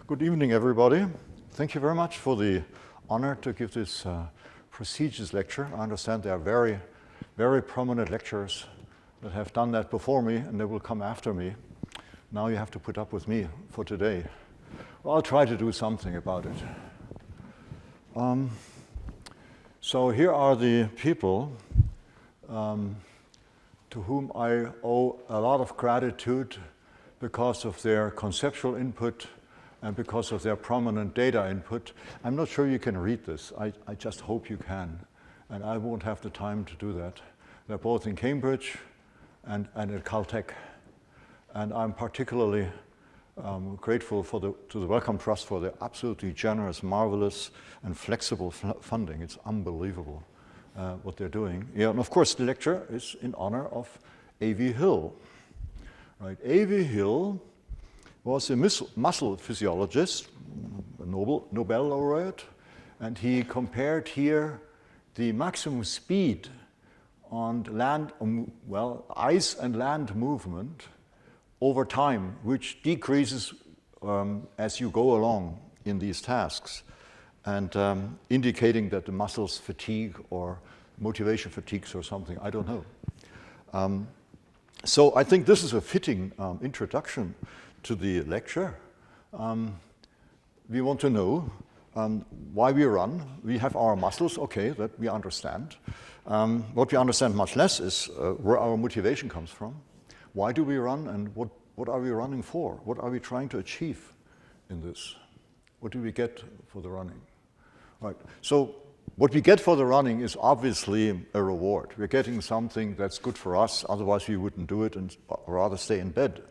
Good evening, everybody. Thank you very much for the honor to give this prestigious lecture. I understand there are very, very prominent lecturers that have done that before me, and they will come after me. Now you have to put up with me for today. Well, I'll try to do something about it. So here are the people to whom I owe a lot of gratitude because of their conceptual input and because of their prominent data input. I'm not sure you can read this. I just hope you can. And I won't have the time to do that. They're both in Cambridge and at Caltech. And I'm particularly grateful to the Wellcome Trust for their absolutely generous, marvelous, and flexible funding. It's unbelievable what they're doing. Yeah, and of course, the lecture is in honor of A.V. Hill. Right? A.V. Hill was a muscle physiologist, a Nobel laureate, and he compared here the maximum speed on land, ice and land movement over time, which decreases as you go along in these tasks, and indicating that the muscles fatigue or motivation fatigues or something, I don't know. So I think this is a fitting introduction to the lecture. We want to know why we run. We have our muscles, okay, that we understand. What we understand much less is where our motivation comes from. Why do we run, and what are we running for? What are we trying to achieve in this? What do we get for the running? Right. So what we get for the running is obviously a reward. We're getting something that's good for us, otherwise we wouldn't do it and rather stay in bed.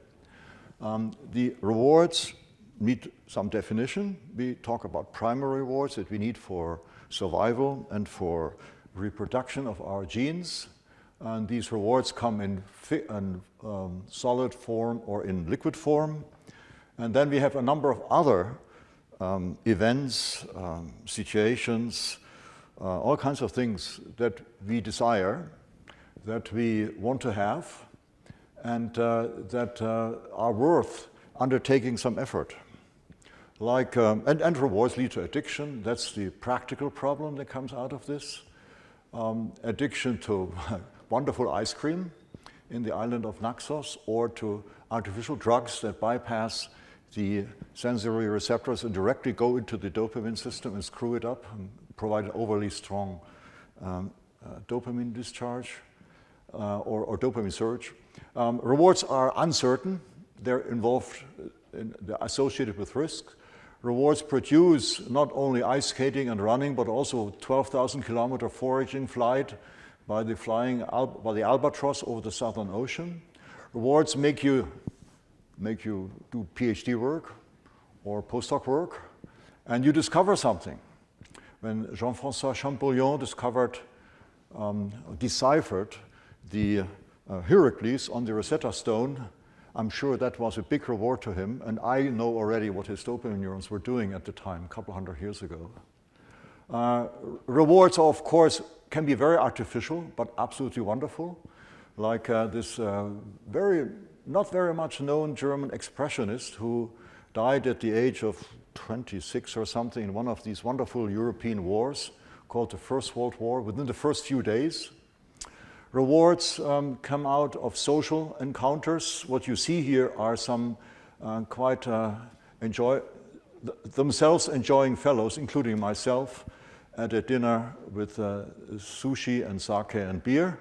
The rewards need some definition. We talk about primary rewards that we need for survival and for reproduction of our genes. And these rewards come in solid form or in liquid form. And then we have a number of other events, situations, all kinds of things that we desire, that we want to have, and that are worth undertaking some effort. Like, and rewards lead to addiction. That's the practical problem that comes out of this. Addiction to wonderful ice cream in the island of Naxos, or to artificial drugs that bypass the sensory receptors and directly go into the dopamine system and screw it up and provide an overly strong dopamine discharge or dopamine surge. Rewards are uncertain. They're they're associated with risk. Rewards produce not only ice skating and running, but also 12,000-kilometer foraging flight by the albatross over the Southern Ocean. Rewards make you do PhD work or postdoc work, and you discover something. When Jean-François Champollion deciphered the hieroglyphs on the Rosetta Stone, I'm sure that was a big reward to him, and I know already what his dopamine neurons were doing at the time, a couple hundred years ago. Rewards, of course, can be very artificial, but absolutely wonderful, like this not very much known German expressionist who died at the age of 26 or something in one of these wonderful European wars called the First World War, within the first few days. Rewards come out of social encounters. What you see here are some quite themselves enjoying fellows, including myself, at a dinner with sushi and sake and beer.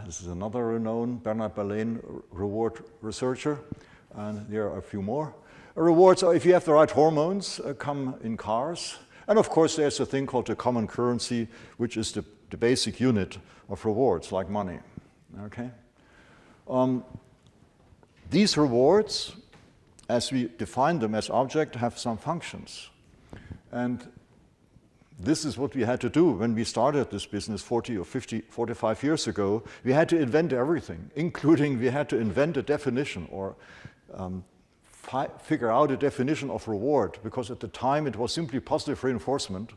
This is another renowned Bernard Balleine reward researcher, and there are a few more. Rewards, if you have the right hormones, come in cars. And of course, there's a thing called the common currency, which is the basic unit of rewards, like money. Okay? These rewards, as we define them as object, have some functions. And this is what we had to do when we started this business 40 or 50, 45 years ago. We had to invent everything, including we had to invent a definition or figure out a definition of reward, because at the time it was simply positive reinforcement,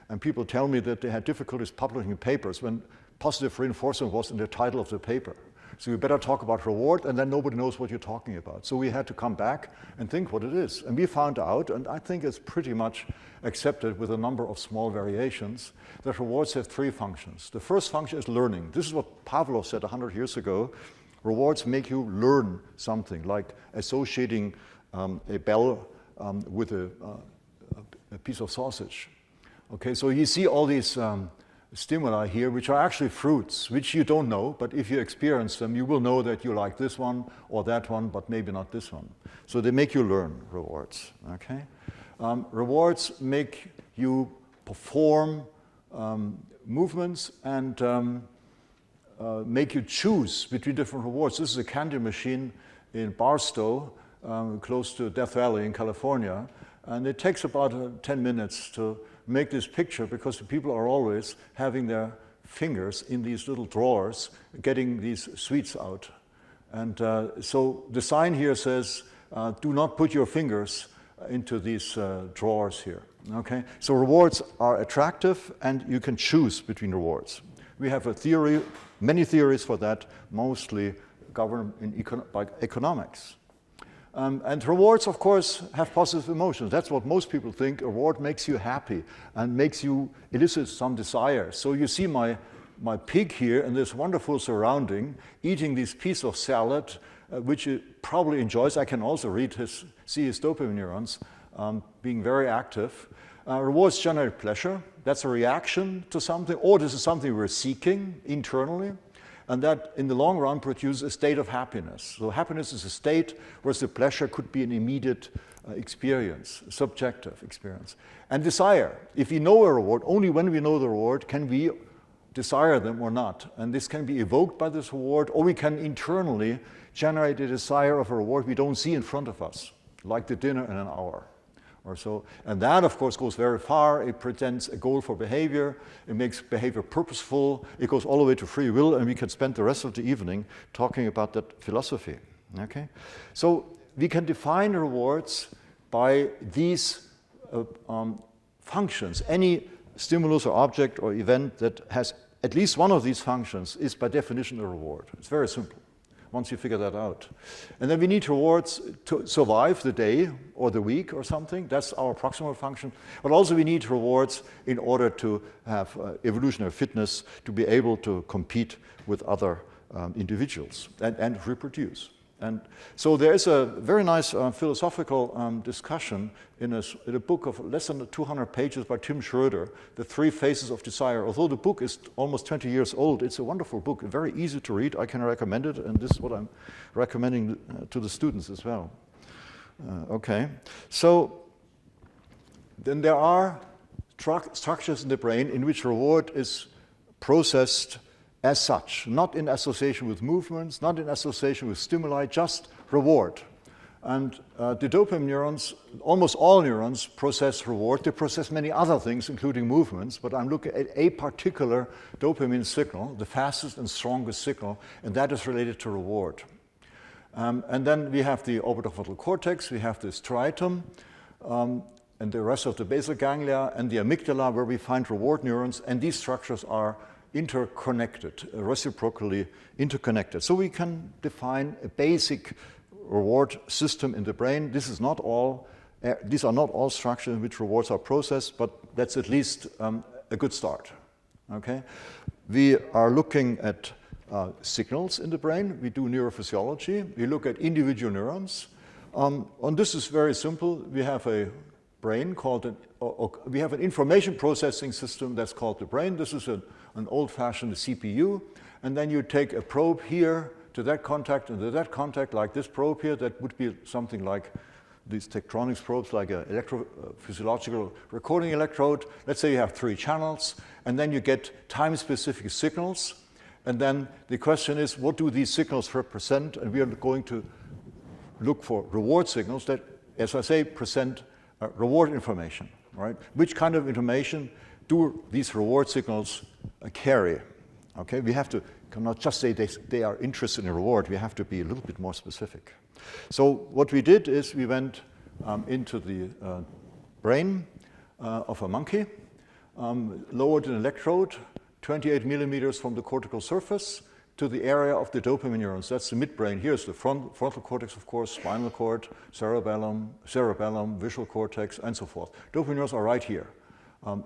and people tell me that they had difficulties publishing papers when positive reinforcement was in the title of the paper. So you better talk about reward, and then nobody knows what you're talking about. So we had to come back and think what it is. And we found out, and I think it's pretty much accepted with a number of small variations, that rewards have three functions. The first function is learning. This is what Pavlov said 100 years ago. Rewards make you learn something, like associating a bell with a piece of sausage. Okay, so you see all these stimuli here, which are actually fruits, which you don't know, but if you experience them, you will know that you like this one or that one, but maybe not this one. So they make you learn, rewards, okay? Rewards make you perform movements and make you choose between different rewards. This is a candy machine in Barstow, close to Death Valley in California, and it takes about 10 minutes to make this picture because the people are always having their fingers in these little drawers, getting these sweets out. And so the sign here says, do not put your fingers into these drawers here, okay? So rewards are attractive and you can choose between rewards. We have a theory, many theories for that, mostly governed by economics. And rewards, of course, have positive emotions. That's what most people think. A reward makes you happy and makes you elicit some desire. So you see my pig here in this wonderful surrounding, eating this piece of salad, which he probably enjoys. I can also see his dopamine neurons being very active. Rewards generate pleasure. That's a reaction to something, or this is something we're seeking internally. And that, in the long run, produces a state of happiness. So happiness is a state, whereas the pleasure could be an immediate experience, subjective experience. And desire. If we know a reward, only when we know the reward can we desire them or not. And this can be evoked by this reward, or we can internally generate a desire of a reward we don't see in front of us, like the dinner in an hour or so. And that, of course, goes very far. It presents a goal for behavior. It makes behavior purposeful. It goes all the way to free will, and we can spend the rest of the evening talking about that philosophy, okay? So we can define rewards by these functions. Any stimulus or object or event that has at least one of these functions is by definition a reward. It's very simple once you figure that out. And then we need rewards to survive the day or the week or something. That's our proximal function. But also we need rewards in order to have evolutionary fitness, to be able to compete with other individuals and reproduce. And so there is a very nice philosophical discussion in a book of less than 200 pages by Tim Schroeder, The Three Phases of Desire. Although the book is almost 20 years old, it's a wonderful book, very easy to read. I can recommend it, and this is what I'm recommending to the students as well. Okay, so then there are structures in the brain in which reward is processed as such, not in association with movements, not in association with stimuli, just reward. And the dopamine neurons, almost all neurons process reward. They process many other things, including movements, but I'm looking at a particular dopamine signal, the fastest and strongest signal, and that is related to reward. And then we have the orbitofrontal cortex, we have the striatum, and the rest of the basal ganglia, and the amygdala, where we find reward neurons, and these structures are interconnected, reciprocally interconnected. So we can define a basic reward system in the brain. These are not all structures in which rewards are processed, but that's at least a good start. Okay? We are looking at signals in the brain. We do neurophysiology. We look at individual neurons. And this is very simple. We have a brain called we have an information processing system that's called the brain. This is an old-fashioned CPU, and then you take a probe here to that contact and to that contact, like this probe here. That would be something like these Tektronix probes, like an electrophysiological recording electrode. Let's say you have 3 channels, and then you get time-specific signals, and then the question is, what do these signals represent? And we are going to look for reward signals that, as I say, present reward information, right? Which kind of information do these reward signals carry? Okay, we have to cannot just say they are interested in a reward. We have to be a little bit more specific. So what we did is we went into the brain of a monkey, lowered an electrode 28 millimeters from the cortical surface, to the area of the dopamine neurons. That's the midbrain. Here's the frontal cortex, of course, spinal cord, cerebellum, visual cortex, and so forth. Dopamine neurons are right here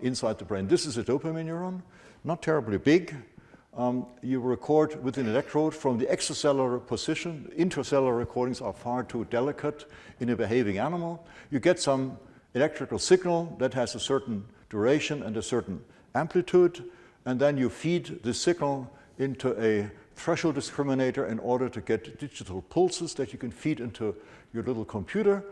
inside the brain. This is a dopamine neuron, not terribly big. You record with an electrode from the extracellular position. Intracellular recordings are far too delicate in a behaving animal. You get some electrical signal that has a certain duration and a certain amplitude, and then you feed the signal into a threshold discriminator in order to get digital pulses that you can feed into your little computer.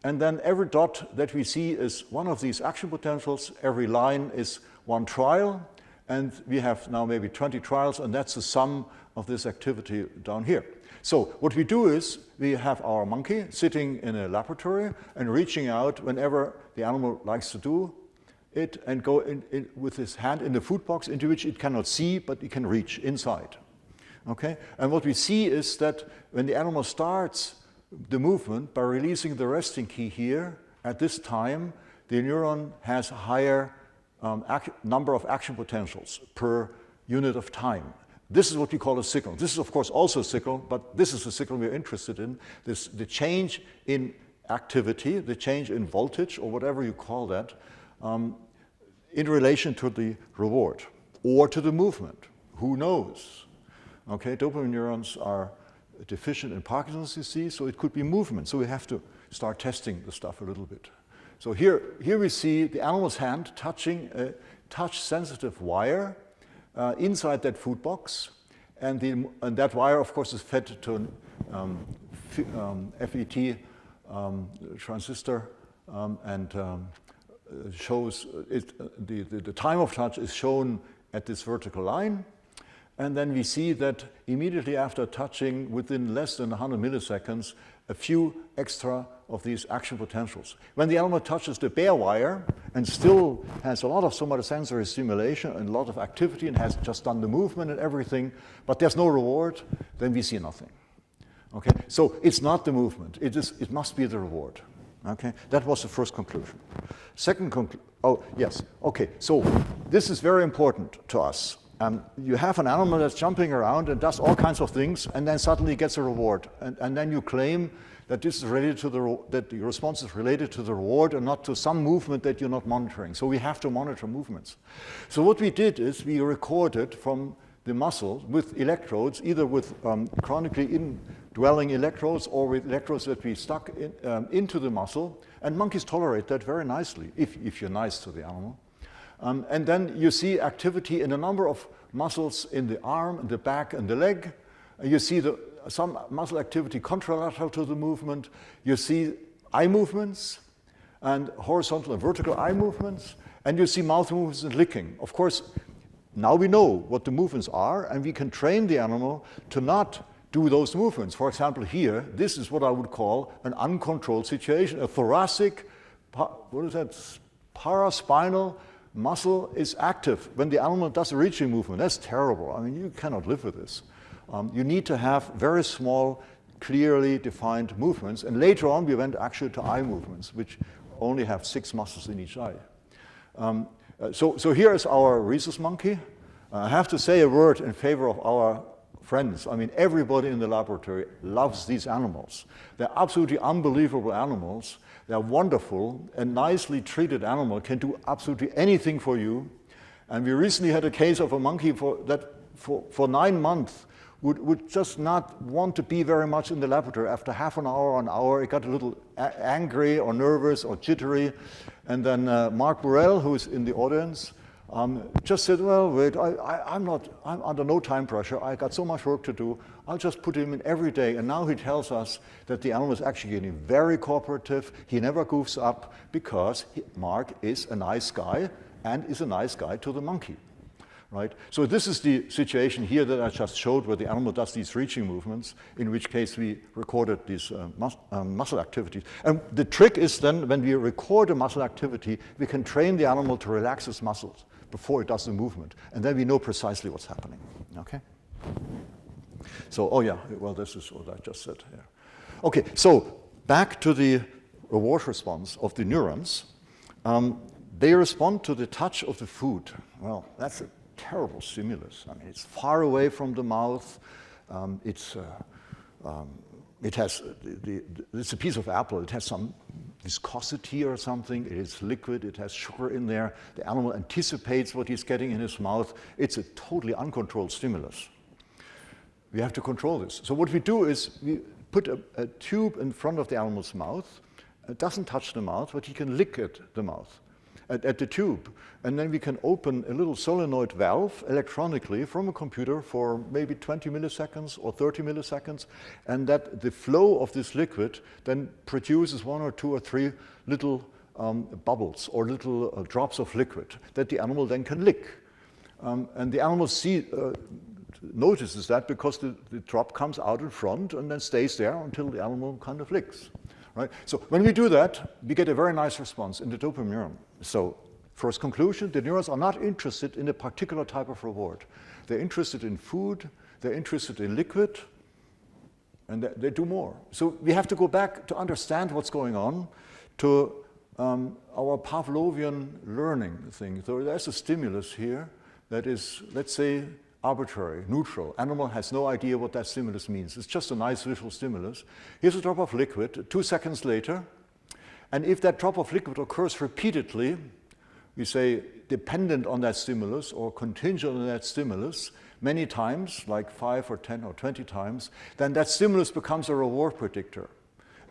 And then every dot that we see is one of these action potentials. Every line is one trial. And we have now maybe 20 trials, and that's the sum of this activity down here. So what we do is we have our monkey sitting in a laboratory and reaching out whenever the animal likes to do it, and go in with his hand in the food box into which it cannot see, but it can reach inside. Okay? And what we see is that when the animal starts the movement by releasing the resting key here, at this time, the neuron has a higher number of action potentials per unit of time. This is what we call a signal. This is, of course, also a signal, but this is the signal we're interested in. The change in activity, the change in voltage, or whatever you call that, in relation to the reward or to the movement. Who knows? Okay, dopamine neurons are deficient in Parkinson's disease, so it could be movement. So we have to start testing the stuff a little bit. So here we see the animal's hand touching a touch-sensitive wire inside that food box, and that wire, of course, is fed to FET transistor, and shows the time of touch is shown at this vertical line. And then we see that immediately after touching, within less than 100 milliseconds, a few extra of these action potentials. When the animal touches the bare wire and still has a lot of somatosensory stimulation and a lot of activity and has just done the movement and everything, but there's no reward, then we see nothing. Okay, so it's not the movement, it must be the reward. Okay, that was the first conclusion. Second conclusion, oh yes, okay, so this is very important to us. You have an animal that's jumping around and does all kinds of things, and then suddenly gets a reward, and then you claim that this is related to that the response is related to the reward and not to some movement that you're not monitoring. So we have to monitor movements. So what we did is we recorded from the muscle with electrodes, either with chronically indwelling electrodes or with electrodes that we stuck into the muscle, and monkeys tolerate that very nicely if you're nice to the animal. And then you see activity in a number of muscles in the arm, and the back, and the leg. You see some muscle activity contralateral to the movement. You see eye movements, and horizontal and vertical eye movements. And you see mouth movements and licking. Of course, now we know what the movements are, and we can train the animal to not do those movements. For example, here, this is what I would call an uncontrolled situation, a thoracic, what is that, paraspinal muscle is active when the animal does a reaching movement. That's terrible. I mean, you cannot live with this. You need to have very small, clearly defined movements. And later on, we went actually to eye movements, which only have 6 muscles in each eye. So here is our rhesus monkey. I have to say a word in favor of our friends. I mean, everybody in the laboratory loves these animals. They're absolutely unbelievable animals. They're wonderful. A nicely treated animal can do absolutely anything for you. And we recently had a case of a monkey that for 9 months would just not want to be very much in the laboratory. After half an hour or an hour, it got a little angry or nervous or jittery. And then Mark Burrell, who is in the audience, just said, well, wait, I'm under no time pressure. I got so much work to do. I'll just put him in every day. And now he tells us that the animal is actually getting very cooperative. He never goofs up because Mark is a nice guy and is a nice guy to the monkey. Right? So this is the situation here that I just showed where the animal does these reaching movements, in which case we recorded these muscle activities. And the trick is then when we record a muscle activity, we can train the animal to relax its muscles before it does the movement. And then we know precisely what's happening. Okay? So, oh yeah, well, this is what I just said here. Okay, so back to the reward response of the neurons. They respond to the touch of the food. Well, that's a terrible stimulus. I mean, it's far away from the mouth. It's a piece of apple. It has some viscosity or something. It is liquid. It has sugar in there. The animal anticipates what he's getting in his mouth. It's a totally uncontrolled stimulus. We have to control this. So what we do is we put a tube in front of the animal's mouth. It doesn't touch the mouth, but he can lick at the mouth, at the tube. And then we can open a little solenoid valve electronically from a computer for maybe 20 milliseconds or 30 milliseconds, and that the flow of this liquid then produces 1 or 2 or 3 little bubbles or little drops of liquid that the animal then can lick. And the animal notices that because the drop comes out in front and then stays there until the animal kind of licks. Right? So when we do that, we get a very nice response in the dopamine neuron. So first conclusion, the neurons are not interested in a particular type of reward. They're interested in food, they're interested in liquid, and they do more. So we have to go back to understand what's going on to our Pavlovian learning thing. So there's a stimulus here that is, let's say, arbitrary, neutral. Animal has no idea what that stimulus means. It's just a nice visual stimulus. Here's a drop of liquid 2 seconds later. And if that drop of liquid occurs repeatedly, we say dependent on that stimulus or contingent on that stimulus, many times, like 5 or 10 or 20 times, then that stimulus becomes a reward predictor.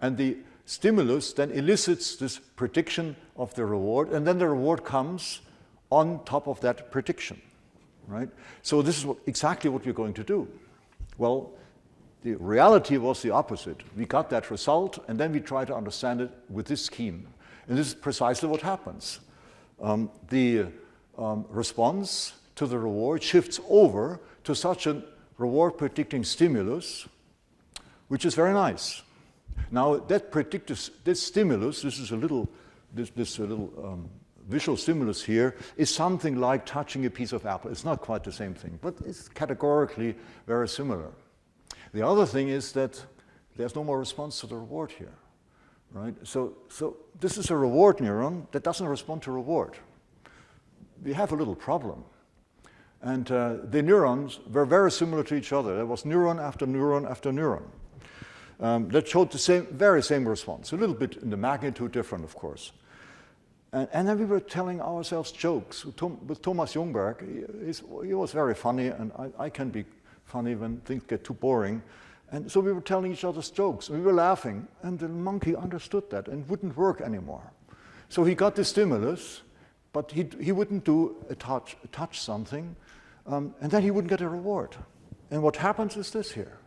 And the stimulus then elicits this prediction of the reward, and then the reward comes on top of that prediction. Right? So this is exactly what we're going to do. Well, the reality was the opposite. We got that result, and then we try to understand it with this scheme. And this is precisely what happens. The response to the reward shifts over to such a reward-predicting stimulus, which is very nice. Now, this stimulus, this is a little visual stimulus here, is something like touching a piece of apple. It's not quite the same thing, but it's categorically very similar. The other thing is that there's no more response to the reward here, right? So this is a reward neuron that doesn't respond to reward. We have a little problem. And the neurons were very similar to each other. There was neuron after neuron after neuron that showed the very same response, a little bit in the magnitude different, of course. And then we were telling ourselves jokes. With Thomas Jungberg, he was very funny, and I can be funny when things get too boring. And so we were telling each other's jokes, and we were laughing, and the monkey understood that and wouldn't work anymore. So he got the stimulus, but he wouldn't do touch something, and then he wouldn't get a reward. And what happens is this here.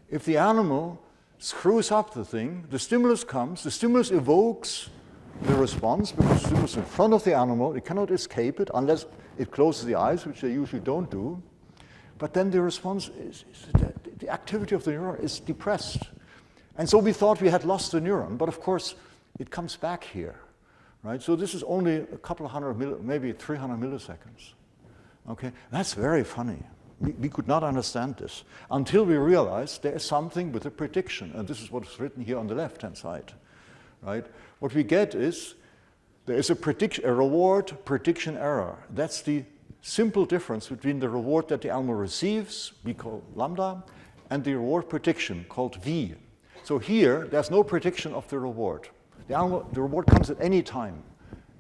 If the animal screws up the thing, the stimulus comes, the stimulus evokes the response, because the stimulus is in front of the animal, it cannot escape it unless it closes the eyes, which they usually don't do. But then the response is the activity of the neuron is depressed. And so we thought we had lost the neuron, but of course it comes back here, right? So this is only a couple of hundred, maybe 300 milliseconds. Okay, that's very funny. We could not understand this until we realized there is something with the prediction, and this is what's written here on the left-hand side. Right? What we get is there is a reward prediction error. That's the simple difference between the reward that the animal receives, we call lambda, and the reward prediction called V. So here, there's no prediction of the reward. The reward comes at any time,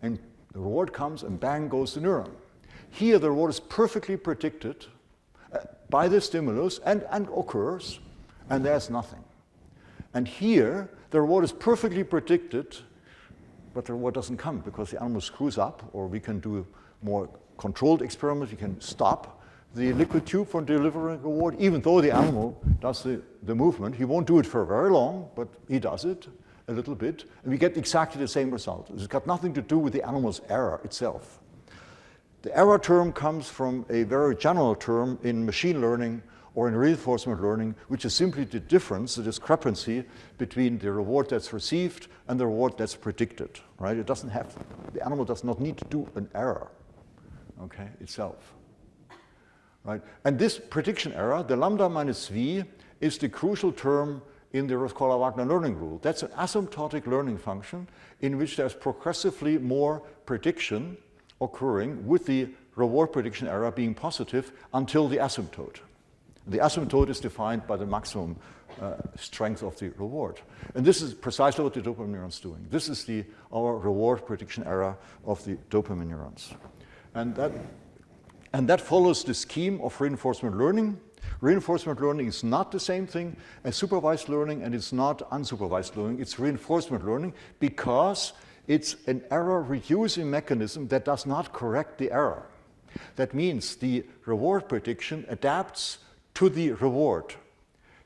and the reward comes and bang goes the neuron. Here, the reward is perfectly predicted by the stimulus and occurs, and there's nothing. And here, the reward is perfectly predicted, but the reward doesn't come because the animal screws up, or we can do more controlled experiments. We can stop the liquid tube from delivering reward, even though the animal does the movement. He won't do it for very long, but he does it a little bit, and we get exactly the same result. It's got nothing to do with the animal's error itself. The error term comes from a very general term in machine learning or in reinforcement learning, which is simply the difference, the discrepancy between the reward that's received and the reward that's predicted, right? The animal does not need to do an error, okay, itself, right? And this prediction error, the lambda minus V, is the crucial term in the Roscoe-Wagner learning rule. That's an asymptotic learning function in which there's progressively more prediction occurring with the reward prediction error being positive until the asymptote. The asymptote is defined by the maximum strength of the reward. And this is precisely what the dopamine neuron is doing. This is our reward prediction error of the dopamine neurons. And that follows the scheme of reinforcement learning. Reinforcement learning is not the same thing as supervised learning, and it's not unsupervised learning. It's reinforcement learning because it's an error-reducing mechanism that does not correct the error. That means the reward prediction adapts to the reward.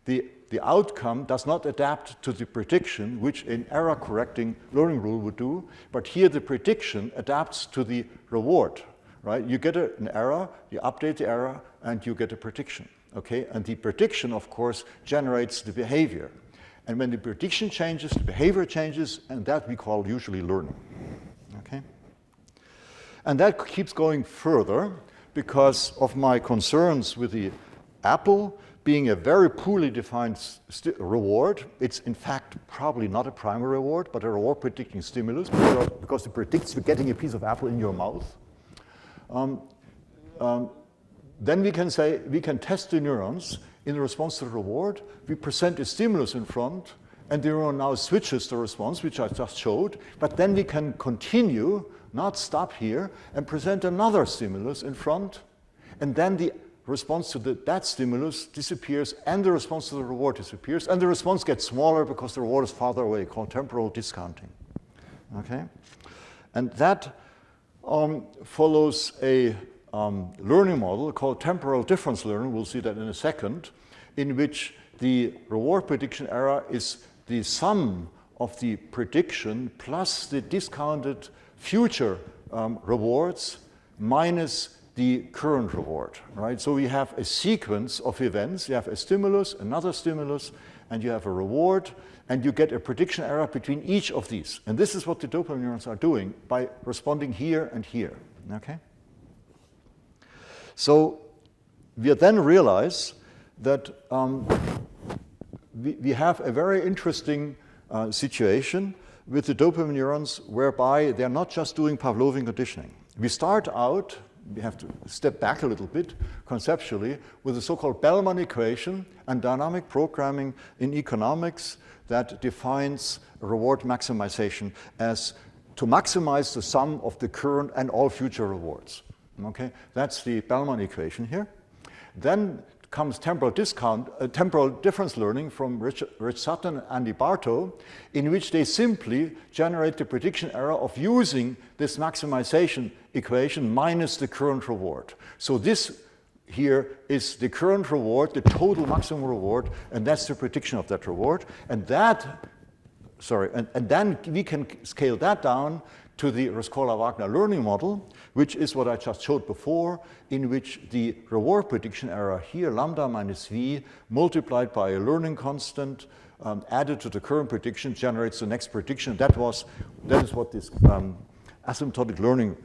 The outcome does not adapt to the prediction, which an error-correcting learning rule would do, but here the prediction adapts to the reward, right? You get an error, you update the error, and you get a prediction, okay? And the prediction, of course, generates the behavior. And when the prediction changes, the behavior changes, and that we call usually learning, okay? And that keeps going further because of my concerns with the apple being a very poorly defined reward. It's in fact probably not a primary reward, but a reward predicting stimulus because it predicts you're getting a piece of apple in your mouth. Then we can say, we can test the neurons in response to the reward. We present a stimulus in front, and the neuron now switches the response, which I just showed, but then we can continue, not stop here, and present another stimulus in front, and then the response to that stimulus disappears, and the response to the reward disappears, and the response gets smaller because the reward is farther away, called temporal discounting. Okay? And that follows a learning model called temporal difference learning, we'll see that in a second, in which the reward prediction error is the sum of the prediction plus the discounted future rewards minus the current reward, right? So we have a sequence of events. You have a stimulus, another stimulus, and you have a reward, and you get a prediction error between each of these. And this is what the dopamine neurons are doing by responding here and here, okay? So we then realize that we have a very interesting situation with the dopamine neurons whereby they're not just doing Pavlovian conditioning. We start out, we have to step back a little bit conceptually, with the so-called Bellman equation and dynamic programming in economics that defines reward maximization as to maximize the sum of the current and all future rewards. Okay, that's the Bellman equation here. Then comes temporal difference learning from Rich Sutton and Andy Bartow, in which they simply generate the prediction error of using this maximization equation minus the current reward. So this here is the current reward, the total maximum reward, and that's the prediction of that reward. And then we can scale that down to the Rescorla-Wagner learning model, which is what I just showed before, in which the reward prediction error here, lambda minus v, multiplied by a learning constant, added to the current prediction, generates the next prediction. That is what this asymptotic learning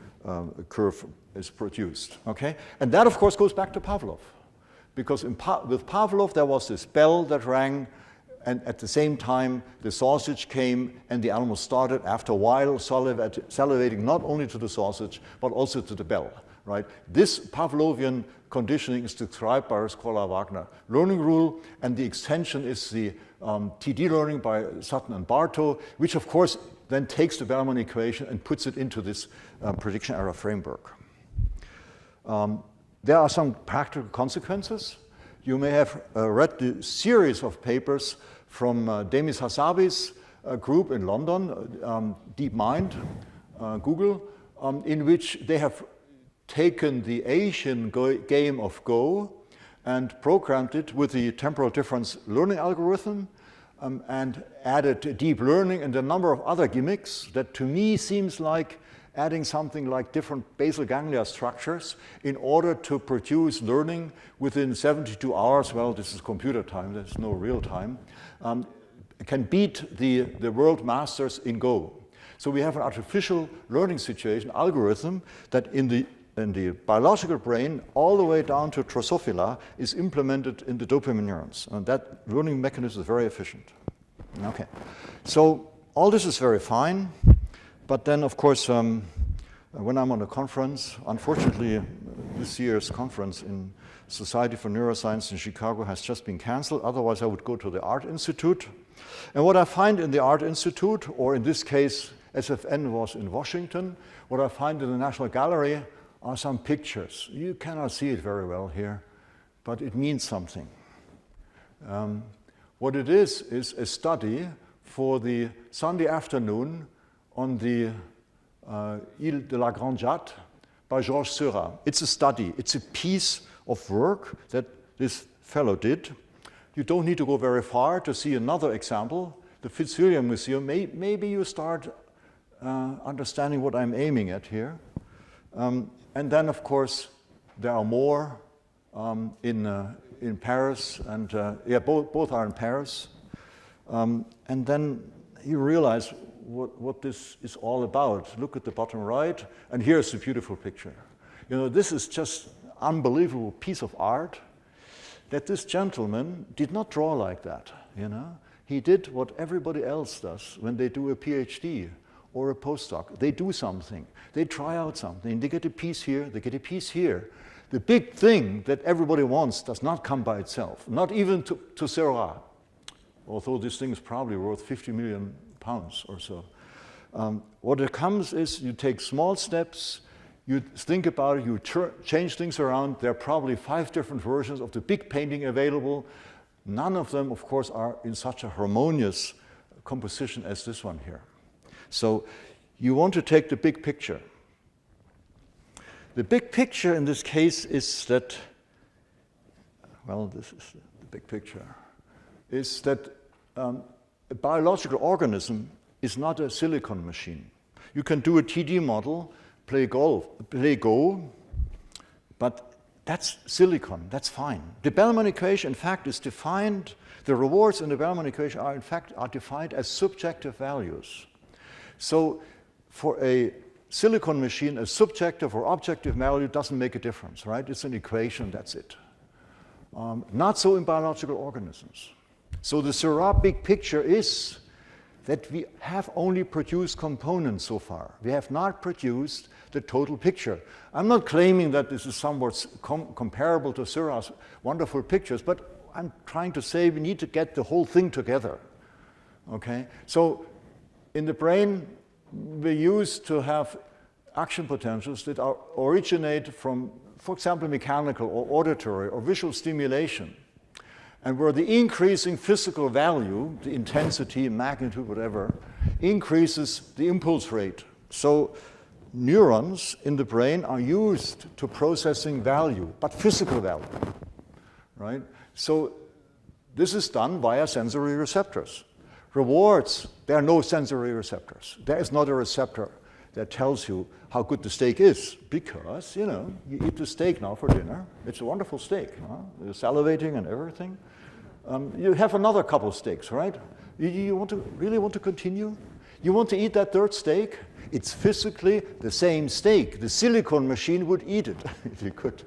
curve is produced. Okay? And that, of course, goes back to Pavlov. Because with Pavlov, there was this bell that rang, and at the same time, the sausage came, and the animal started, after a while, salivating not only to the sausage, but also to the bell, right? This Pavlovian conditioning is described by Rescorla-Wagner learning rule, and the extension is the TD learning by Sutton and Bartow, which, of course, then takes the Bellman equation and puts it into this prediction error framework. There are some practical consequences. You may have read the series of papers from Demis Hassabis group in London, DeepMind, Google, in which they have taken the Asian game of Go and programmed it with the temporal difference learning algorithm and added deep learning and a number of other gimmicks that to me seems like adding something like different basal ganglia structures in order to produce learning within 72 hours. Well, this is computer time, there's no real time. Can beat the world masters in Go. So we have an artificial learning situation, algorithm, that in the biological brain, all the way down to Drosophila, is implemented in the dopamine neurons. And that learning mechanism is very efficient. Okay, so all this is very fine. But then, of course, when I'm on a conference, unfortunately, this year's conference in Society for Neuroscience in Chicago has just been canceled. Otherwise, I would go to the Art Institute. And what I find in the Art Institute, or in this case, SFN was in Washington, what I find in the National Gallery are some pictures. You cannot see it very well here, but it means something. What it is a study for the Sunday afternoon on the Ile de la Grande Jatte by Georges Seurat. It's a study. It's a piece of work that this fellow did. You don't need to go very far to see another example. The Fitzwilliam Museum, maybe you start understanding what I'm aiming at here. And then, of course, there are more in Paris, and yeah, both are in Paris. And then you realize what this is all about. Look at the bottom right, and here's a beautiful picture. You know, this is just unbelievable piece of art that this gentleman did not draw like that, you know. He did what everybody else does when they do a PhD or a postdoc. They do something. They try out something. They get a piece here. They get a piece here. The big thing that everybody wants does not come by itself, not even to Seurat, although this thing is probably worth 50 million pounds or so. What it comes is you take small steps, you think about it, you change things around. There are probably 5 different versions of the big painting available. None of them, of course, are in such a harmonious composition as this one here. So you want to take the big picture. The big picture in this case is that, well, this is the big picture, is that a biological organism is not a silicon machine. You can do a 2D model, play Go, but that's silicon, that's fine. The Bellman equation, in fact, is defined, the rewards in the Bellman equation are, in fact, defined as subjective values. So for a silicon machine, a subjective or objective value doesn't make a difference, right? It's an equation, that's it. Not so in biological organisms. So the Seurat big picture is that we have only produced components so far. We have not produced the total picture. I'm not claiming that this is somewhat comparable to Seurat's wonderful pictures, but I'm trying to say we need to get the whole thing together, okay? So in the brain, we used to have action potentials that originate from, for example, mechanical or auditory or visual stimulation, and where the increasing physical value, the intensity, magnitude, whatever, increases the impulse rate. So neurons in the brain are used to processing value, but physical value, right? So this is done via sensory receptors. Rewards, there are no sensory receptors. There is not a receptor that tells you how good the steak is, because, you know, you eat the steak now for dinner. It's a wonderful steak. Huh? You're salivating and everything. You have another couple of steaks, right? You really want to continue? You want to eat that third steak? It's physically the same steak. The silicon machine would eat it if you could.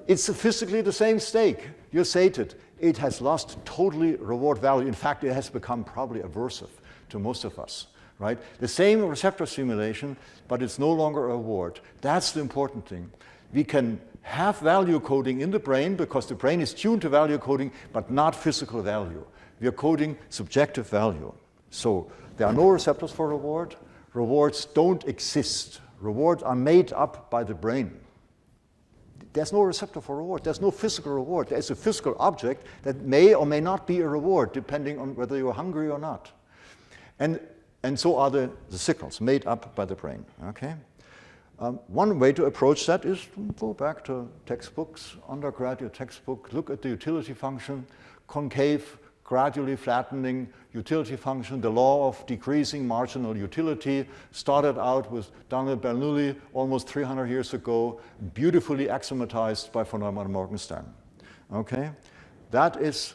It's physically the same steak. You're sated. It has lost totally reward value. In fact, it has become probably aversive to most of us, right? The same receptor stimulation, but it's no longer a reward. That's the important thing. We can have value coding in the brain because the brain is tuned to value coding, but not physical value. We are coding subjective value. So there are no receptors for reward. Rewards don't exist. Rewards are made up by the brain. There's no receptor for reward. There's no physical reward. There's a physical object that may or may not be a reward, depending on whether you're hungry or not. And so are the signals made up by the brain, okay? One way to approach that is to go back to textbooks, undergraduate textbook, look at the utility function, concave, gradually flattening utility function. The law of decreasing marginal utility started out with Daniel Bernoulli almost 300 years ago, beautifully axiomatized by von Neumann and Morgenstern. Okay? That is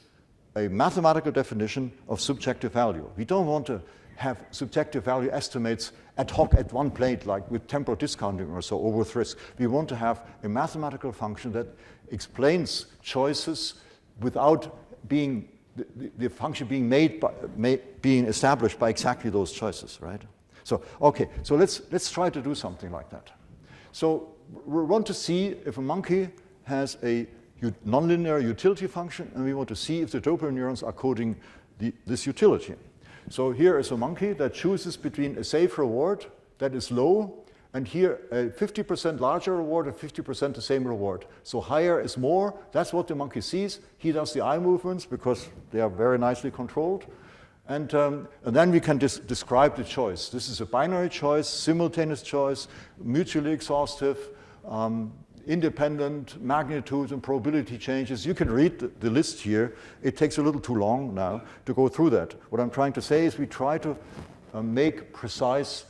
a mathematical definition of subjective value. We don't want to have subjective value estimates ad hoc at one plate, like with temporal discounting or so, or with risk. We want to have a mathematical function that explains choices without the function being being established by exactly those choices, right? So, okay, so let's try to do something like that. So we want to see if a monkey has a nonlinear utility function, and we want to see if the dopamine neurons are coding this utility. So here is a monkey that chooses between a safe reward that is low, and here a 50% larger reward and 50% the same reward. So higher is more. That's what the monkey sees. He does the eye movements because they are very nicely controlled. And then we can describe the choice. This is a binary choice, simultaneous choice, mutually exhaustive, independent magnitude and probability changes. You can read the list here. It takes a little too long now to go through that. What I'm trying to say is we try to make precise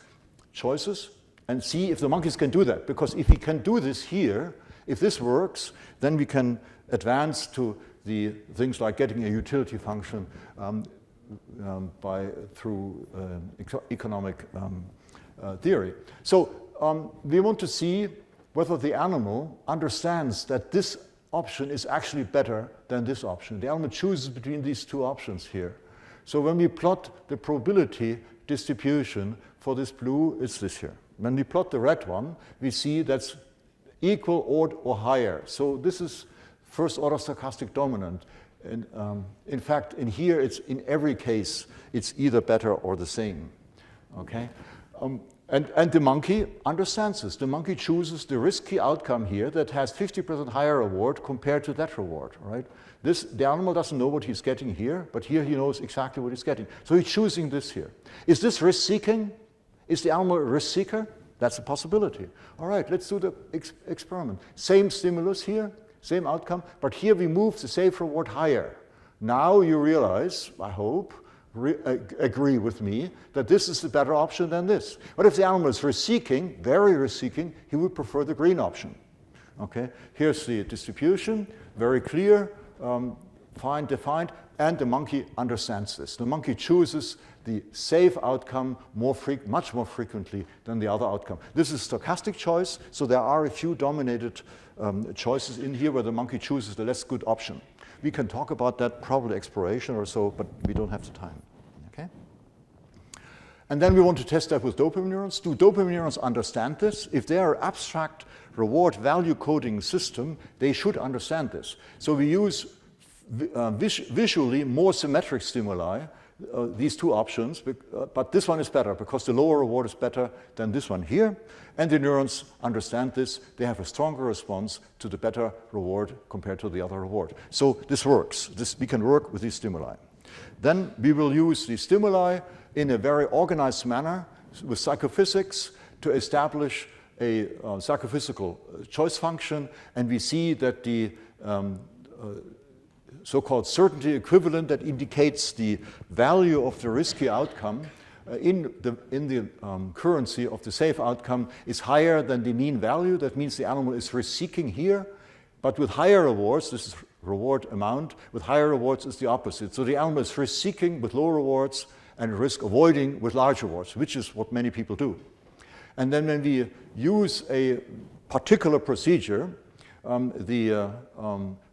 choices and see if the monkeys can do that. Because if we can do this here, if this works, then we can advance to the things like getting a utility function through economic theory. So we want to see whether the animal understands that this option is actually better than this option. The animal chooses between these two options here. So when we plot the probability distribution for this blue, it's this here. When we plot the red one, we see that's equal or higher. So this is first order stochastic dominant. And in fact, in here, it's in every case, it's either better or the same. Okay? And the monkey understands this. The monkey chooses the risky outcome here that has 50% higher reward compared to that reward, right? The animal doesn't know what he's getting here, but here he knows exactly what he's getting. So he's choosing this here. Is this risk-seeking? Is the animal a risk-seeker? That's a possibility. All right, let's do the experiment. Same stimulus here, same outcome, but here we move the safe reward higher. Now you realize, I hope, agree with me, that this is the better option than this. But if the animal is risk-seeking, very risk-seeking, he would prefer the green option. Okay, here's the distribution, very clear, fine defined, and the monkey understands this. The monkey chooses the safe outcome much more frequently than the other outcome. This is stochastic choice, so there are a few dominated choices in here where the monkey chooses the less good option. We can talk about that, probably exploration or so, but we don't have the time. Okay? And then we want to test that with dopamine neurons. Do dopamine neurons understand this? If they are abstract reward value coding system, they should understand this. So we use visually more symmetric stimuli, these two options, but this one is better because the lower reward is better than this one here. And the neurons understand this. They have a stronger response to the better reward compared to the other reward. So this works. We can work with these stimuli. Then we will use these stimuli in a very organized manner with psychophysics to establish a psychophysical choice function, and we see that the so-called certainty equivalent that indicates the value of the risky outcome in the currency of the safe outcome is higher than the mean value. That means the animal is risk-seeking here, but with higher rewards, this is reward amount, with higher rewards is the opposite. So the animal is risk-seeking with low rewards and risk-avoiding with large rewards, which is what many people do. And then when we use a particular procedure, the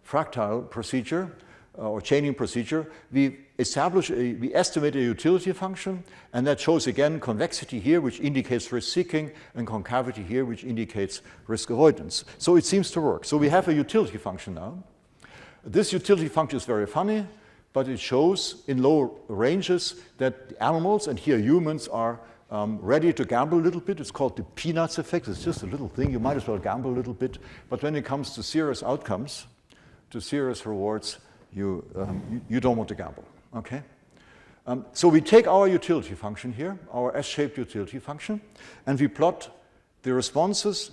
fractal procedure or chaining procedure, we estimate a utility function, and that shows again convexity here, which indicates risk-seeking, and concavity here, which indicates risk avoidance. So it seems to work. So we have a utility function now. This utility function is very funny, but it shows in low ranges that animals, and here humans, are ready to gamble a little bit. It's called the peanuts effect. It's just a little thing. You might as well gamble a little bit. But when it comes to serious outcomes, to serious rewards, you don't want to gamble. Okay? So we take our utility function here, our S-shaped utility function, and we plot the responses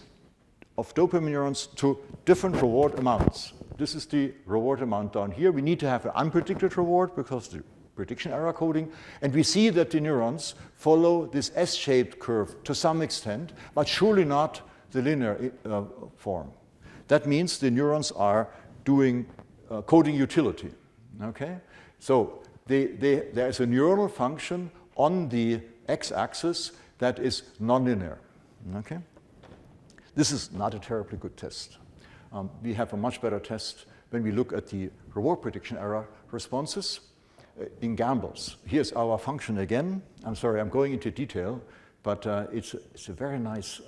of dopamine neurons to different reward amounts. This is the reward amount down here. We need to have an unpredicted reward because the prediction error coding, and we see that the neurons follow this S-shaped curve to some extent, but surely not the linear form. That means the neurons are doing coding utility. Okay? So there is a neuronal function on the x-axis that is nonlinear. Okay? This is not a terribly good test. We have a much better test when we look at the reward prediction error responses in gambles. Here's our function again. I'm sorry, I'm going into detail, But it's a very nice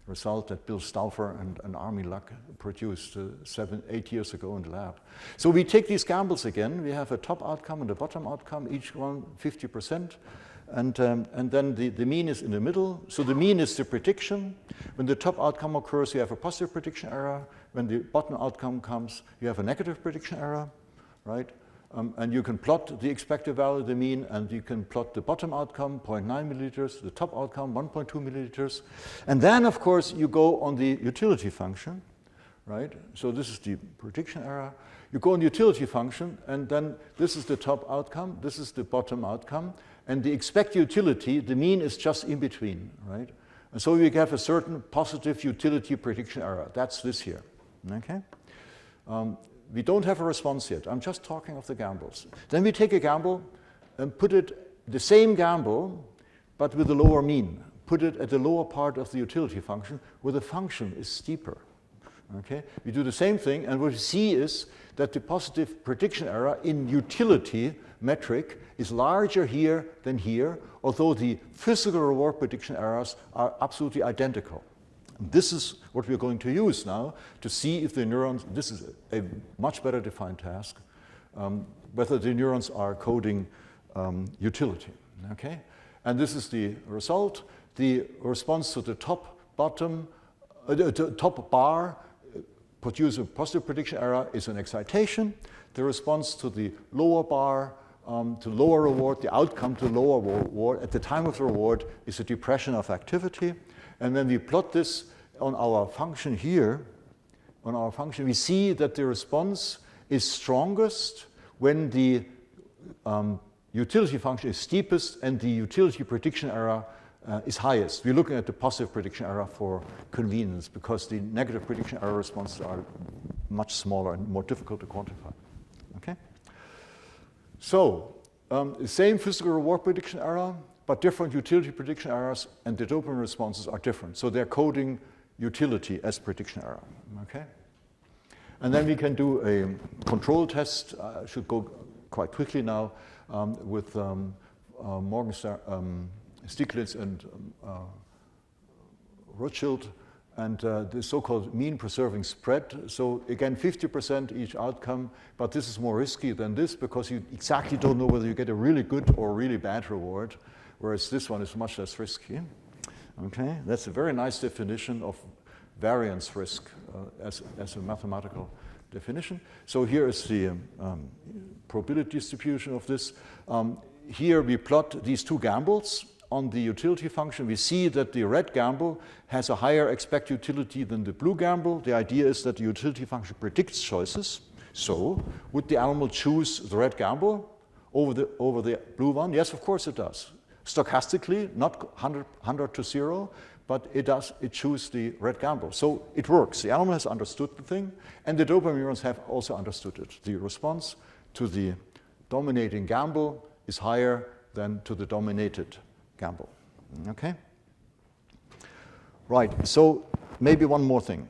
result that Bill Stauffer and Army Luck produced 8 years ago in the lab. So we take these gambles again. We have a top outcome and a bottom outcome, each one 50%. And then the mean is in the middle. So the mean is the prediction. When the top outcome occurs, you have a positive prediction error. When the bottom outcome comes, you have a negative prediction error, right? And you can plot the expected value, the mean, and you can plot the bottom outcome, 0.9 milliliters, the top outcome, 1.2 milliliters. And then, of course, you go on the utility function, right? So this is the prediction error. You go on the utility function, and then this is the top outcome, this is the bottom outcome, and the expected utility, the mean is just in between, right? And so you have a certain positive utility prediction error. That's this here, okay? We don't have a response yet. I'm just talking of the gambles. Then we take a gamble and put it, the same gamble, but with a lower mean. Put it at the lower part of the utility function where the function is steeper. Okay? We do the same thing, and what we see is that the positive prediction error in utility metric is larger here than here, although the physical reward prediction errors are absolutely identical. This is what we're going to use now to see if the neurons, this is a much better defined task, whether the neurons are coding utility, okay? And this is the result. The response to the top bar produce a positive prediction error is an excitation. The response to the lower bar, to lower reward, the outcome to lower reward at the time of the reward is a depression of activity. And when we plot this on our function here, we see that the response is strongest when the utility function is steepest and the utility prediction error is highest. We're looking at the positive prediction error for convenience because the negative prediction error responses are much smaller and more difficult to quantify. Okay? So, the same physical reward prediction error, but different utility prediction errors, and the dopamine responses are different. So they're coding utility as prediction error, okay? And then we can do a control test. I should go quite quickly now with Stiglitz and Rothschild, and the so-called mean preserving spread. So again, 50% each outcome, but this is more risky than this because you exactly don't know whether you get a really good or really bad reward, whereas this one is much less risky. Okay, that's a very nice definition of variance risk as a mathematical definition. So here is the probability distribution of this. Here we plot these two gambles. On the utility function, we see that the red gamble has a higher expected utility than the blue gamble. The idea is that the utility function predicts choices. So, would the animal choose the red gamble over the blue one? Yes, of course it does. Stochastically, not 100 to 0, but it chooses the red gamble. So it works. The animal has understood the thing, and the dopamine neurons have also understood it. The response to the dominating gamble is higher than to the dominated gamble. Okay? Right, so maybe one more thing.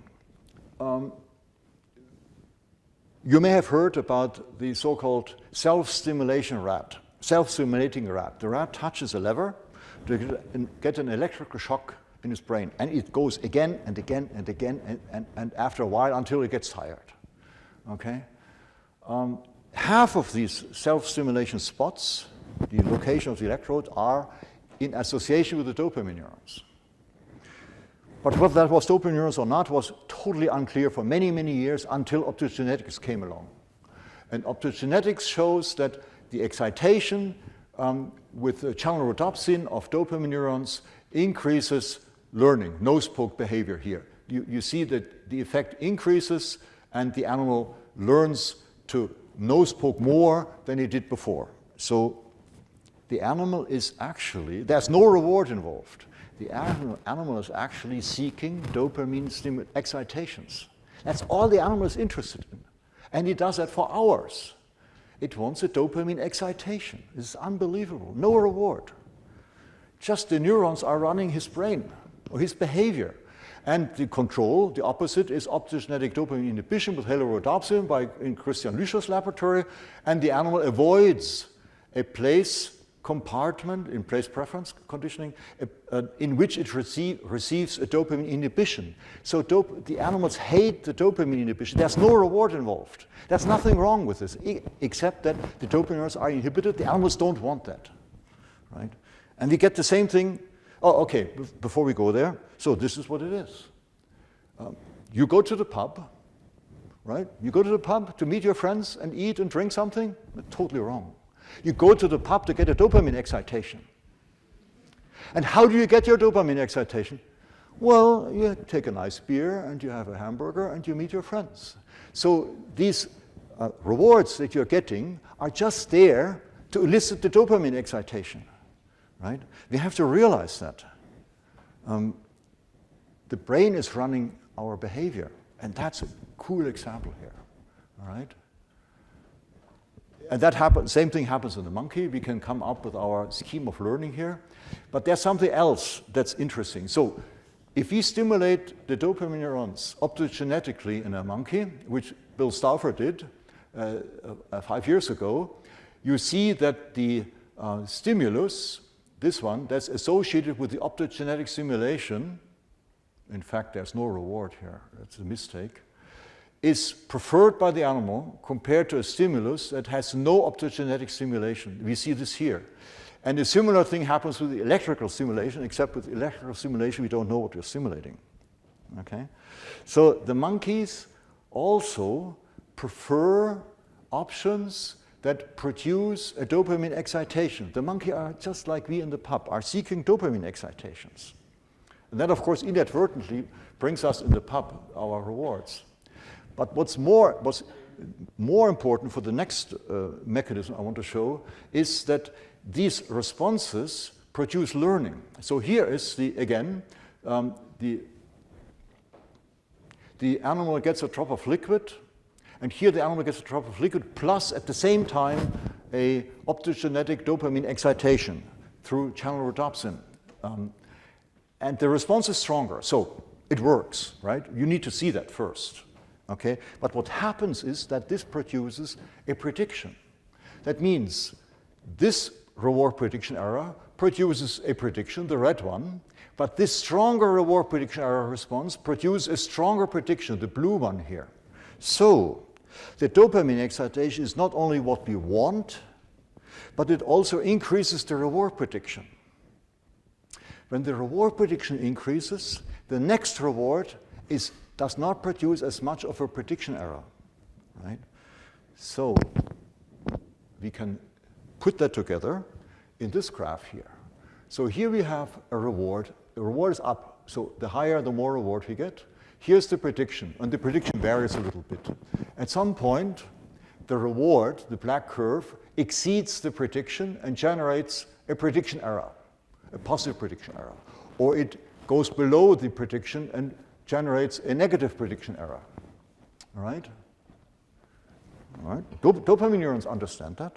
You may have heard about the so-called self-stimulating rat. The rat touches a lever to get an electrical shock in his brain, and it goes again and again and again, and after a while until it gets tired. Okay? Half of these self-stimulation spots, the location of the electrode, are in association with the dopamine neurons. But whether that was dopamine neurons or not was totally unclear for many, many years until optogenetics came along. And optogenetics shows that the excitation with channel rhodopsin of dopamine neurons increases learning, nose poke behavior here. You see that the effect increases and the animal learns to nose poke more than it did before. So the animal is actually, there's no reward involved. The animal is actually seeking dopamine excitations. That's all the animal is interested in. And it does that for hours. It wants a dopamine excitation. This is unbelievable. No reward. Just the neurons are running his brain or his behavior. And the control, the opposite, is optogenetic dopamine inhibition with halorodopsin in Christian Lüscher's laboratory. And the animal avoids a place compartment in place preference conditioning in which it receives a dopamine inhibition. So the animals hate the dopamine inhibition. There's no reward involved. There's nothing wrong with this, except that the dopamine neurons are inhibited. The animals don't want that, right? And we get the same thing. Oh, okay, before we go there, so this is what it is. You go to the pub, right? You go to the pub to meet your friends and eat and drink something? Totally wrong. You go to the pub to get a dopamine excitation. And how do you get your dopamine excitation? Well, you take a nice beer and you have a hamburger and you meet your friends. So these rewards that you're getting are just there to elicit the dopamine excitation, right? We have to realize that. The brain is running our behavior, and that's a cool example here, all right? And that same thing happens in the monkey. We can come up with our scheme of learning here. But there's something else that's interesting. So if we stimulate the dopamine neurons optogenetically in a monkey, which Bill Stauffer did 5 years ago, you see that the stimulus, this one, that's associated with the optogenetic stimulation, in fact, there's no reward here, that's a mistake, is preferred by the animal compared to a stimulus that has no optogenetic stimulation. We see this here. And a similar thing happens with the electrical stimulation, except with electrical stimulation, we don't know what we're stimulating. Okay? So the monkeys also prefer options that produce a dopamine excitation. The monkey are just like we in the pub, are seeking dopamine excitations. And that, of course, inadvertently brings us in the pub our rewards. But what's more important for the next mechanism I want to show is that these responses produce learning. So here is the animal gets a drop of liquid, and here the animal gets a drop of liquid plus at the same time a optogenetic dopamine excitation through channel rhodopsin. And the response is stronger, so it works, right? You need to see that first. Okay? But what happens is that this produces a prediction. That means this reward prediction error produces a prediction, the red one, but this stronger reward prediction error response produces a stronger prediction, the blue one here. So the dopamine excitation is not only what we want, but it also increases the reward prediction. When the reward prediction increases, the next reward does not produce as much of a prediction error, right? So we can put that together in this graph here. So here we have a reward. The reward is up, so the higher, the more reward we get. Here's the prediction, and the prediction varies a little bit. At some point, the reward, the black curve, exceeds the prediction and generates a prediction error, a positive prediction error. Or it goes below the prediction and generates a negative prediction error. All right? All right? Dopamine neurons understand that.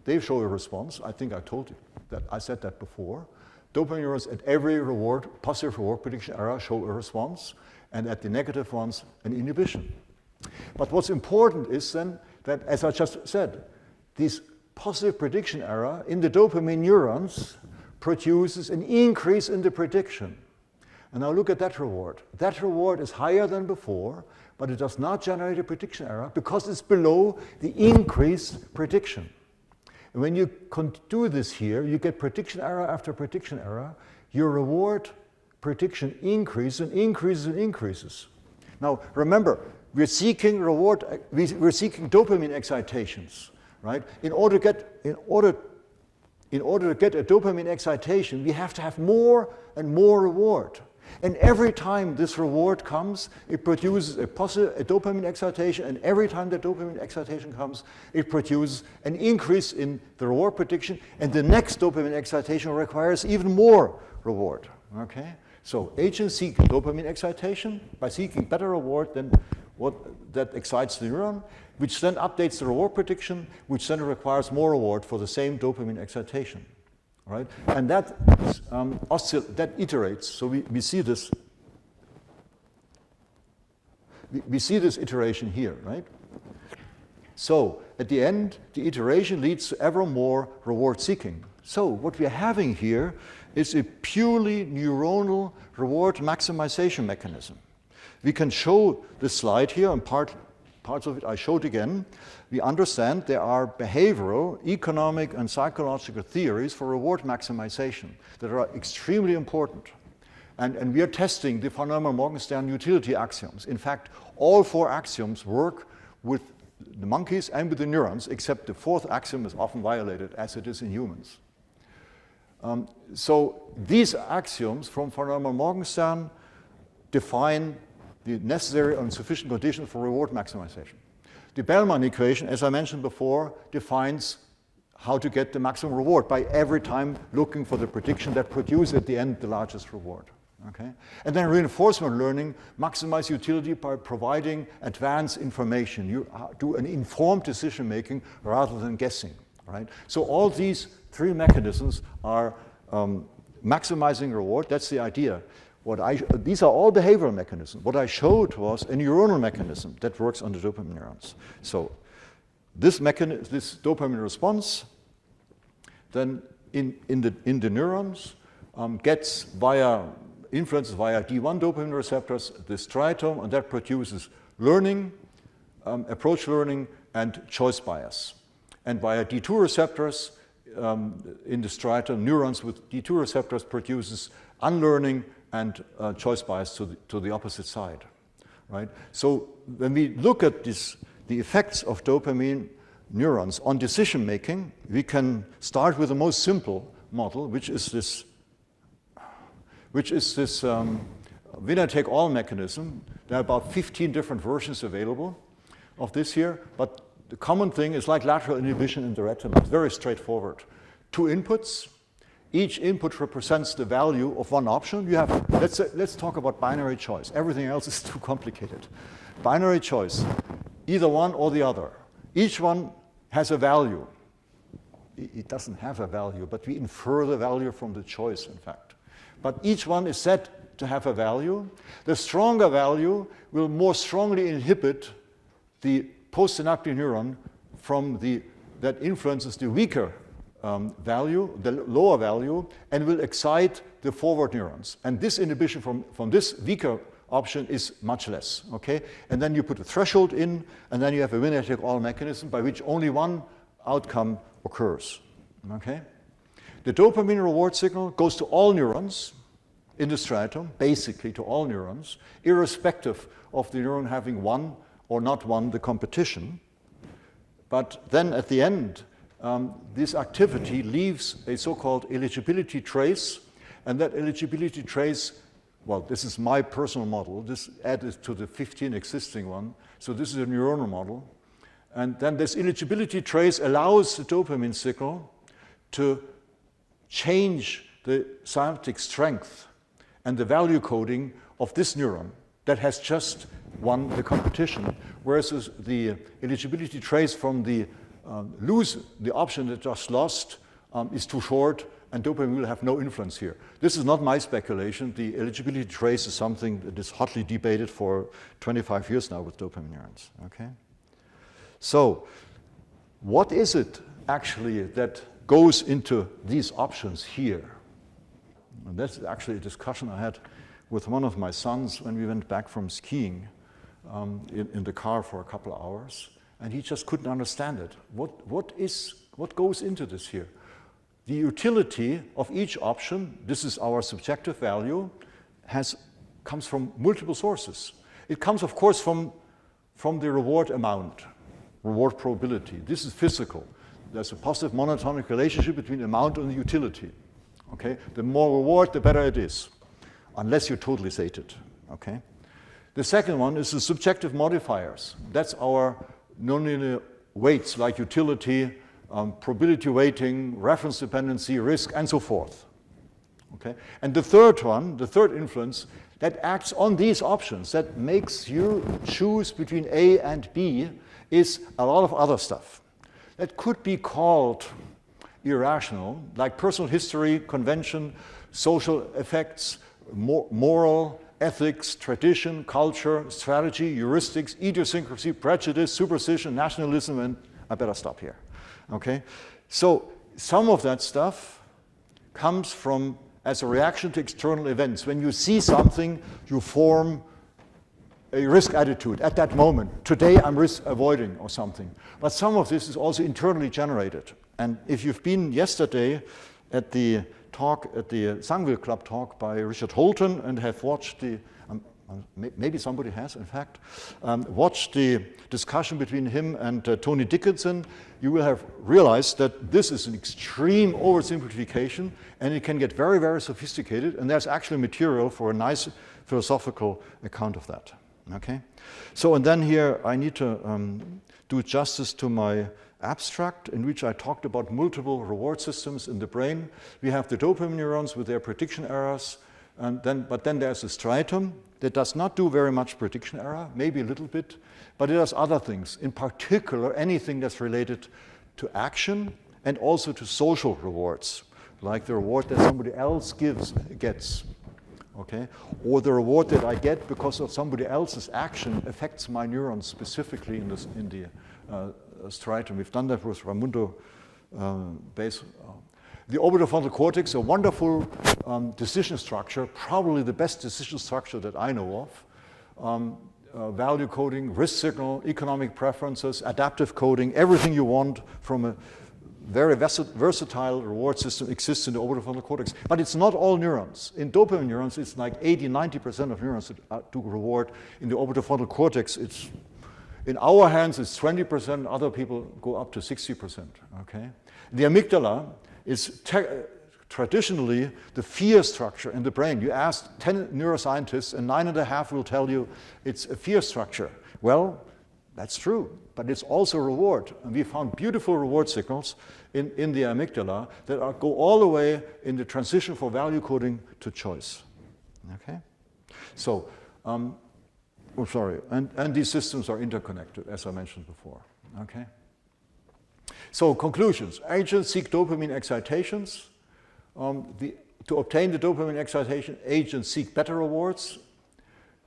They show a response. I think I told you that. I said that before. Dopamine neurons at every positive reward prediction error show a response, and at the negative ones, an inhibition. But what's important is then that, as I just said, this positive prediction error in the dopamine neurons produces an increase in the prediction. And now look at that reward. That reward is higher than before, but it does not generate a prediction error because it's below the increased prediction. And when you do this here, you get prediction error after prediction error. Your reward prediction increases and increases and increases. Now, remember, we're seeking dopamine excitations, right? In order to get a dopamine excitation, we have to have more and more reward. And every time this reward comes, it produces a dopamine excitation, and every time the dopamine excitation comes, it produces an increase in the reward prediction, and the next dopamine excitation requires even more reward. Okay? So agents seek dopamine excitation by seeking better reward than what that excites the neuron, which then updates the reward prediction, which then requires more reward for the same dopamine excitation. Right? And that iterates. So we see this. We see this iteration here, right? So at the end, the iteration leads to ever more reward seeking. So what we're having here is a purely neuronal reward maximization mechanism. We can show this slide here, and parts of it I showed again. We understand there are behavioral, economic, and psychological theories for reward maximization that are extremely important. And we are testing the von Neumann-Morgenstern utility axioms. In fact, all 4 axioms work with the monkeys and with the neurons, except the 4th axiom is often violated, as it is in humans. So these axioms from von Neumann-Morgenstern define the necessary and sufficient conditions for reward maximization. The Bellman equation, as I mentioned before, defines how to get the maximum reward by every time looking for the prediction that produces at the end the largest reward. Okay? And then reinforcement learning maximizes utility by providing advanced information. You do an informed decision making rather than guessing. Right? So all these 3 mechanisms are maximizing reward. That's the idea. These are all behavioral mechanisms. What I showed was a neuronal mechanism that works on the dopamine neurons. So this dopamine response then in the neurons gets influences via D1 dopamine receptors the striatum, and that produces learning, approach learning, and choice bias. And via D2 receptors in the striatum, neurons with D2 receptors produces unlearning and choice bias to the opposite side, right? So when we look at the effects of dopamine neurons on decision making, we can start with the most simple model, which is this winner-take-all mechanism. There are about 15 different versions available of this here, but the common thing is like lateral inhibition in the retina. It's very straightforward. 2 inputs. Each input represents the value of one option. You have, let's talk about binary choice. Everything else is too complicated. Binary choice, either one or the other. Each one has a value. It doesn't have a value, but we infer the value from the choice, in fact. But each one is said to have a value. The stronger value will more strongly inhibit the postsynaptic neuron that influences the weaker value, the lower value, and will excite the forward neurons. And this inhibition from this weaker option is much less, okay? And then you put a threshold in, and then you have a winner-take-all mechanism by which only one outcome occurs, okay? The dopamine reward signal goes to all neurons in the striatum, basically to all neurons, irrespective of the neuron having won or not won the competition. But then at the end, this activity leaves a so-called eligibility trace, and that eligibility trace, well, this is my personal model. This added to the 15 existing one. So this is a neuronal model. And then this eligibility trace allows the dopamine signal to change the synaptic strength and the value coding of this neuron that has just won the competition, whereas the eligibility trace from the option that just lost is too short, and dopamine will have no influence here. This is not my speculation. The eligibility trace is something that is hotly debated for 25 years now with dopamine neurons, okay? So what is it actually that goes into these options here? And that's actually a discussion I had with one of my sons when we went back from skiing in the car for a couple of hours. And he just couldn't understand it. What goes into this here? The utility of each option, this is our subjective value, comes from multiple sources. It comes, of course, from the reward amount, reward probability. This is physical. There's a positive monotonic relationship between amount and the utility. Okay? The more reward, the better it is, unless you're totally sated. Okay? The second one is the subjective modifiers. That's our nonlinear weights like utility, probability weighting, reference dependency, risk, and so forth. Okay? And the third one, the third influence, that acts on these options, that makes you choose between A and B, is a lot of other stuff. That could be called irrational, like personal history, convention, social effects, moral, ethics, tradition, culture, strategy, heuristics, idiosyncrasy, prejudice, superstition, nationalism, and I better stop here. Okay? So some of that stuff comes from as a reaction to external events. When you see something, you form a risk attitude at that moment. Today I'm risk avoiding or something. But some of this is also internally generated. And if you've been yesterday at the talk, at the Sangville Club talk by Richard Holton and have watched the, maybe somebody has in fact, watched the discussion between him and Tony Dickinson, you will have realized that this is an extreme oversimplification and it can get very, very sophisticated, and there's actually material for a nice philosophical account of that. Okay? So, and then here I need to do justice to my abstract in which I talked about multiple reward systems in the brain. We have the dopamine neurons with their prediction errors, but then there's a striatum that does not do very much prediction error, maybe a little bit, but it does other things, in particular anything that's related to action and also to social rewards, like the reward that somebody else gets. Okay? Or the reward that I get because of somebody else's action affects my neurons specifically in the striatum. We've done that with Raimundo base. The orbitofrontal cortex, a wonderful decision structure, probably the best decision structure that I know of. Value coding, risk signal, economic preferences, adaptive coding, everything you want from a very versatile reward system exists in the orbitofrontal cortex. But it's not all neurons. In dopamine neurons, it's like 80–90% of neurons that do reward. In the orbitofrontal cortex, it's in our hands, it's 20%. Other people go up to 60%. Okay? The amygdala is traditionally the fear structure in the brain. You ask 10 neuroscientists, and 9.5 will tell you it's a fear structure. Well, that's true, but it's also reward. And we found beautiful reward signals in the amygdala that go all the way in the transition for value coding to choice. Okay? So, and these systems are interconnected, as I mentioned before. Okay? So, conclusions. Agents seek dopamine excitations. To obtain the dopamine excitation, agents seek better rewards.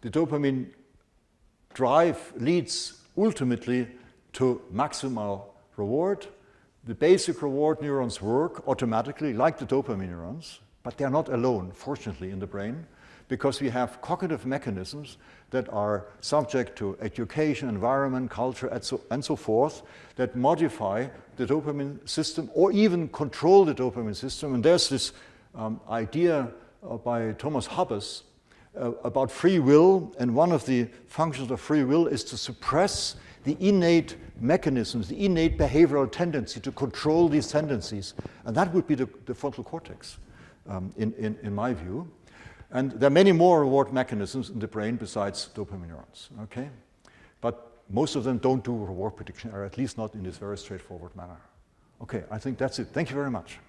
The dopamine drive leads ultimately to maximal reward. The basic reward neurons work automatically, like the dopamine neurons, but they're not alone, fortunately, in the brain, because we have cognitive mechanisms that are subject to education, environment, culture, and so forth, that modify the dopamine system or even control the dopamine system. And there's this idea by Thomas Hobbes about free will, and one of the functions of free will is to suppress the innate mechanisms, the innate behavioral tendency to control these tendencies. And that would be the frontal cortex, in my view. And there are many more reward mechanisms in the brain besides dopamine neurons, okay? But most of them don't do reward prediction error, at least not in this very straightforward manner. Okay, I think that's it. Thank you very much.